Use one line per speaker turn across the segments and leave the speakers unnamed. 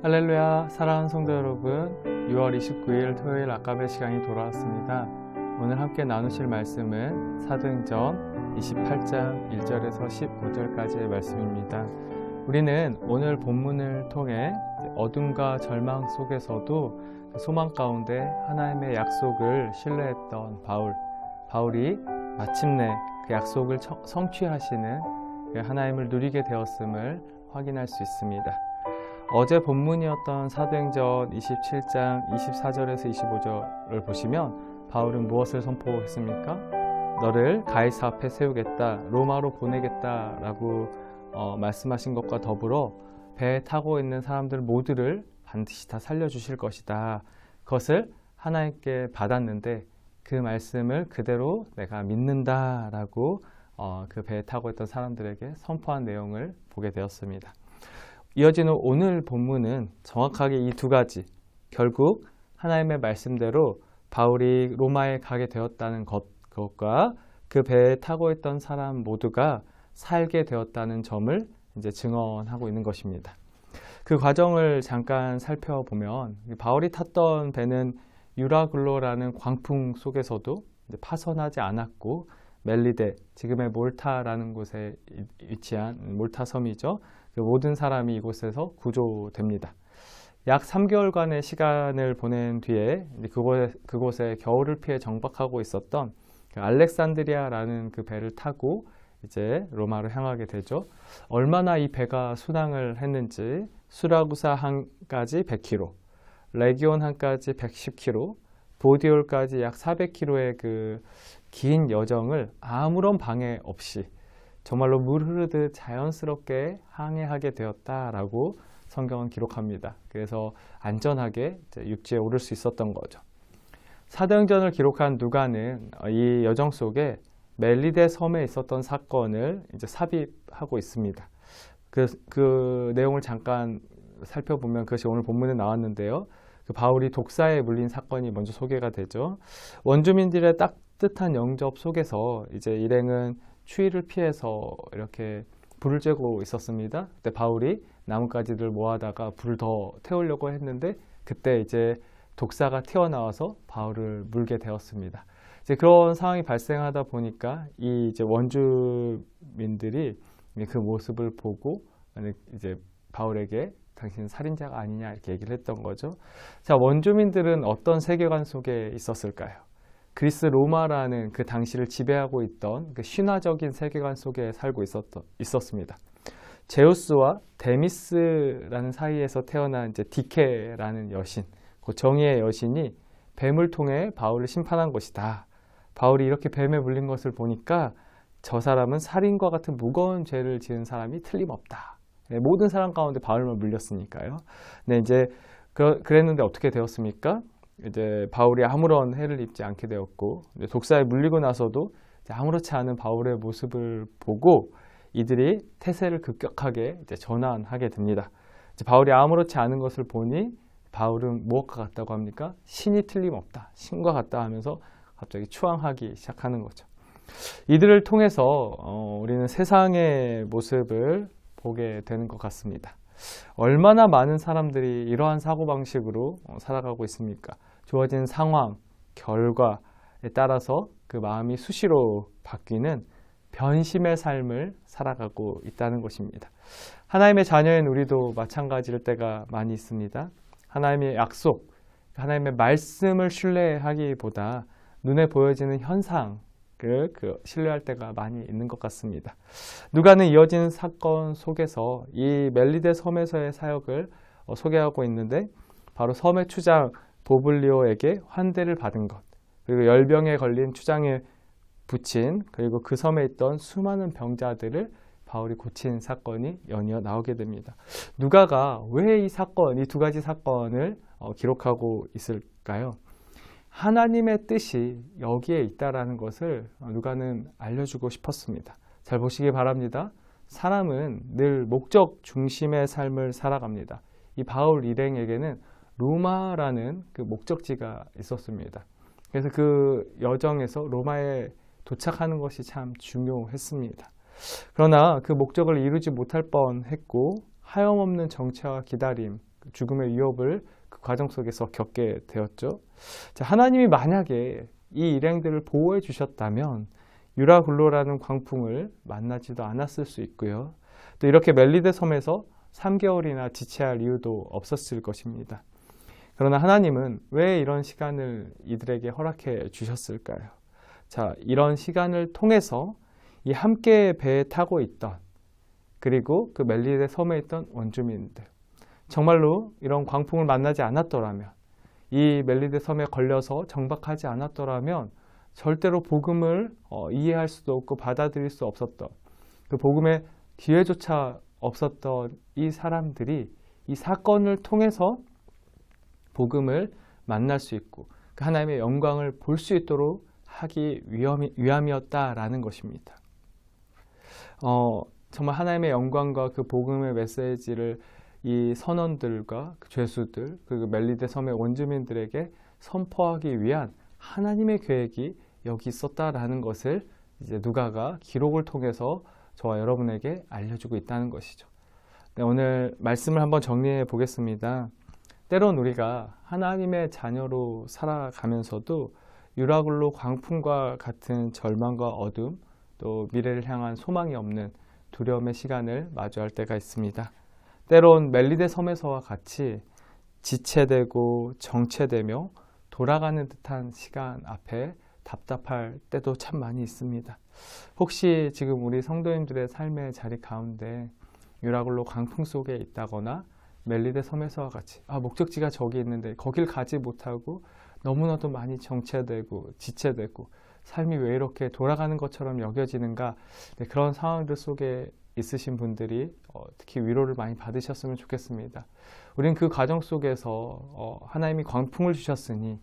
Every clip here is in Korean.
할렐루야, 사랑하는 성도 여러분, 6월 29일 토요일 아까베 시간이 돌아왔습니다. 오늘 함께 나누실 말씀은 사도행전 28장 1절에서 15절까지의 말씀입니다. 우리는 오늘 본문을 통해 어둠과 절망 속에서도 소망 가운데 하나님의 약속을 신뢰했던 바울이 마침내 그 약속을 성취하시는 하나님을 누리게 되었음을 확인할 수 있습니다. 어제 본문이었던 사도행전 27장 24절에서 25절을 보시면 바울은 무엇을 선포했습니까? 너를 가이사 앞에 세우겠다, 로마로 보내겠다라고 말씀하신 것과 더불어 배에 타고 있는 사람들 모두를 반드시 다 살려주실 것이다. 그것을 하나님께 받았는데 그 말씀을 그대로 내가 믿는다라고 그 배에 타고 있던 사람들에게 선포한 내용을 보게 되었습니다. 이어지는 오늘 본문은 정확하게 이 두 가지, 결국 하나님의 말씀대로 바울이 로마에 가게 되었다는 것과 그 배에 타고 있던 사람 모두가 살게 되었다는 점을 이제 증언하고 있는 것입니다. 그 과정을 잠깐 살펴보면 바울이 탔던 배는 유라글로라는 광풍 속에서도 파손하지 않았고 멜리데, 지금의 몰타라는 곳에 위치한 몰타 섬이죠. 그 모든 사람이 이곳에서 구조됩니다. 약 3개월간의 시간을 보낸 뒤에 그곳에 겨울을 피해 정박하고 있었던 그 알렉산드리아라는 그 배를 타고 이제 로마로 향하게 되죠. 얼마나 이 배가 순항을 했는지 수라구사 항까지 100km, 레기온 항까지 110km, 보디올까지 약 400km의 그 긴 여정을 아무런 방해 없이 정말로 물 흐르듯 자연스럽게 항해하게 되었다라고 성경은 기록합니다. 그래서 안전하게 육지에 오를 수 있었던 거죠. 사도행전을 기록한 누가는 이 여정 속에 멜리데 섬에 있었던 사건을 이제 삽입하고 있습니다. 그 내용을 잠깐 살펴보면 그것이 오늘 본문에 나왔는데요. 그 바울이 독사에 물린 사건이 먼저 소개가 되죠. 원주민들의 따뜻한 영접 속에서 이제 일행은 추위를 피해서 이렇게 불을 쬐고 있었습니다. 그때 바울이 나뭇가지들 모아다가 불을 더 태우려고 했는데 그때 이제 독사가 튀어나와서 바울을 물게 되었습니다. 이제 그런 상황이 발생하다 보니까 이 이제 원주민들이 그 모습을 보고 이제 바울에게 당신은 살인자가 아니냐 이렇게 얘기를 했던 거죠. 자, 원주민들은 어떤 세계관 속에 있었을까요? 그리스 로마라는 그 당시를 지배하고 있던 그 신화적인 세계관 속에 살고 있었습니다. 제우스와 데미스라는 사이에서 태어난 이제 디케라는 여신, 그 정의의 여신이 뱀을 통해 바울을 심판한 것이다. 바울이 이렇게 뱀에 물린 것을 보니까 저 사람은 살인과 같은 무거운 죄를 지은 사람이 틀림없다. 모든 사람 가운데 바울만 물렸으니까요. 네, 이제 그랬는데 어떻게 되었습니까? 이제 바울이 아무런 해를 입지 않게 되었고 독사에 물리고 나서도 아무렇지 않은 바울의 모습을 보고 이들이 태세를 급격하게 이제 전환하게 됩니다. 이제 바울이 아무렇지 않은 것을 보니 바울은 무엇과 같다고 합니까? 신이 틀림없다, 신과 같다 하면서 갑자기 추앙하기 시작하는 거죠. 이들을 통해서 우리는 세상의 모습을 보게 되는 것 같습니다. 얼마나 많은 사람들이 이러한 사고방식으로 살아가고 있습니까? 주어진 상황, 결과에 따라서 그 마음이 수시로 바뀌는 변심의 삶을 살아가고 있다는 것입니다. 하나님의 자녀인 우리도 마찬가지일 때가 많이 있습니다. 하나님의 약속, 하나님의 말씀을 신뢰하기보다 눈에 보여지는 현상, 신뢰할 때가 많이 있는 것 같습니다. 누가는 이어지는 사건 속에서 이 멜리데 섬에서의 사역을 소개하고 있는데 바로 섬의 추장 보블리오에게 환대를 받은 것, 그리고 열병에 걸린 추장에 붙인 그리고 그 섬에 있던 수많은 병자들을 바울이 고친 사건이 연이어 나오게 됩니다. 누가가 왜 이 두 가지 사건을 기록하고 있을까요? 하나님의 뜻이 여기에 있다라는 것을 누가는 알려주고 싶었습니다. 잘 보시기 바랍니다. 사람은 늘 목적 중심의 삶을 살아갑니다. 이 바울 일행에게는 로마라는 그 목적지가 있었습니다. 그래서 그 여정에서 로마에 도착하는 것이 참 중요했습니다. 그러나 그 목적을 이루지 못할 뻔했고 하염없는 정체와 기다림, 죽음의 위협을 그 과정 속에서 겪게 되었죠. 자, 하나님이 만약에 이 일행들을 보호해 주셨다면 유라굴로라는 광풍을 만나지도 않았을 수 있고요. 또 이렇게 멜리데 섬에서 3개월이나 지체할 이유도 없었을 것입니다. 그러나 하나님은 왜 이런 시간을 이들에게 허락해 주셨을까요? 자, 이런 시간을 통해서 이 함께 배에 타고 있던, 그리고 그 멜리데 섬에 있던 원주민들, 정말로 이런 광풍을 만나지 않았더라면, 이 멜리데 섬에 걸려서 정박하지 않았더라면 절대로 복음을 이해할 수도 없고 받아들일 수 없었던, 그 복음의 기회조차 없었던 이 사람들이 이 사건을 통해서 복음을 만날 수 있고 그 하나님의 영광을 볼 수 있도록 하기 위함이었다라는 것입니다. 정말 하나님의 영광과 그 복음의 메시지를 이 선원들과 그 죄수들, 그 멜리데 섬의 원주민들에게 선포하기 위한 하나님의 계획이 여기 있었다라는 것을 이제 누가가 기록을 통해서 저와 여러분에게 알려주고 있다는 것이죠. 네, 오늘 말씀을 한번 정리해 보겠습니다. 때론 우리가 하나님의 자녀로 살아가면서도 유라굴로 광풍과 같은 절망과 어둠, 또 미래를 향한 소망이 없는 두려움의 시간을 마주할 때가 있습니다. 때론 멜리데 섬에서와 같이 지체되고 정체되며 돌아가는 듯한 시간 앞에 답답할 때도 참 많이 있습니다. 혹시 지금 우리 성도님들의 삶의 자리 가운데 유라굴로 광풍 속에 있다거나 멜리데 섬에서와 같이 목적지가 저기 있는데 거길 가지 못하고 너무나도 많이 정체되고 지체되고 삶이 왜 이렇게 돌아가는 것처럼 여겨지는가, 그런 상황들 속에 있으신 분들이 특히 위로를 많이 받으셨으면 좋겠습니다. 우린 그 과정 속에서 하나님이 광풍을 주셨으니,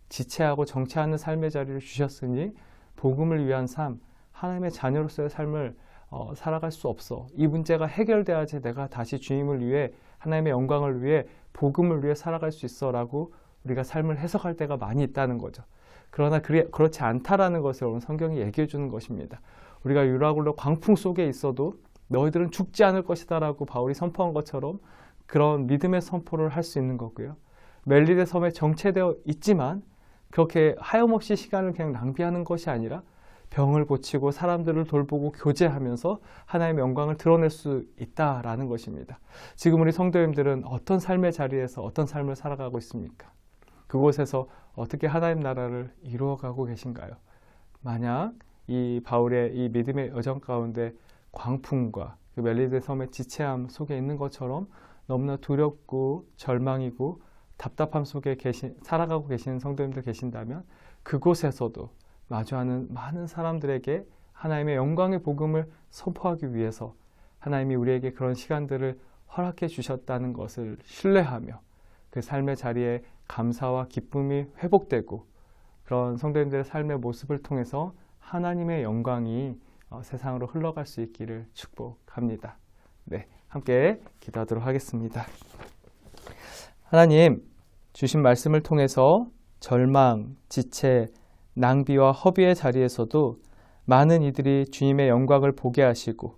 지체하고 정체하는 삶의 자리를 주셨으니 복음을 위한 삶, 하나님의 자녀로서의 삶을 살아갈 수 없어. 이 문제가 해결돼야지 내가 다시 주님을 위해, 하나님의 영광을 위해, 복음을 위해 살아갈 수 있어 라고 우리가 삶을 해석할 때가 많이 있다는 거죠. 그러나 그렇지 않다라는 것을 오늘 성경이 얘기해 주는 것입니다. 우리가 유라굴로 광풍 속에 있어도 너희들은 죽지 않을 것이다 라고 바울이 선포한 것처럼 그런 믿음의 선포를 할 수 있는 거고요. 멜리데 섬에 정체되어 있지만 그렇게 하염없이 시간을 그냥 낭비하는 것이 아니라 병을 고치고 사람들을 돌보고 교제하면서 하나님의 영광을 드러낼 수 있다라는 것입니다. 지금 우리 성도님들은 어떤 삶의 자리에서 어떤 삶을 살아가고 있습니까? 그곳에서 어떻게 하나님 나라를 이루어가고 계신가요? 만약 이 바울의 이 믿음의 여정 가운데 광풍과 그 멜리데 섬의 지체함 속에 있는 것처럼 너무나 두렵고 절망이고 답답함 속에 살아가고 계시는 성도님들 계신다면 그곳에서도 마주하는 많은 사람들에게 하나님의 영광의 복음을 선포하기 위해서 하나님이 우리에게 그런 시간들을 허락해 주셨다는 것을 신뢰하며 그 삶의 자리에 감사와 기쁨이 회복되고 그런 성도님들의 삶의 모습을 통해서 하나님의 영광이 세상으로 흘러갈 수 있기를 축복합니다. 네, 함께 기도하도록 하겠습니다. 하나님, 주신 말씀을 통해서 절망, 지체, 낭비와 허비의 자리에서도 많은 이들이 주님의 영광을 보게 하시고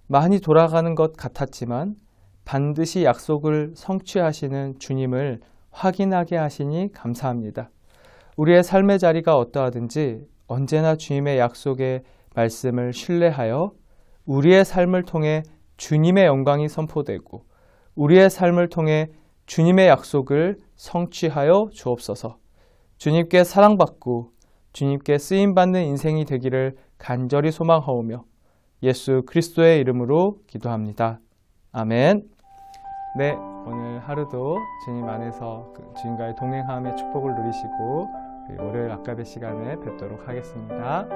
많이 돌아가는 것 같았지만 반드시 약속을 성취하시는 주님을 확인하게 하시니 감사합니다. 우리의 삶의 자리가 어떠하든지 언제나 주님의 약속의 말씀을 신뢰하여 우리의 삶을 통해 주님의 영광이 선포되고 우리의 삶을 통해 주님의 약속을 성취하여 주옵소서. 주님께 사랑받고 주님께 쓰임받는 인생이 되기를 간절히 소망하오며 예수 그리스도의 이름으로 기도합니다. 아멘. 네, 오늘 하루도 주님 안에서 주님과의 동행함의 축복을 누리시고 월요일 아까베 시간에 뵙도록 하겠습니다.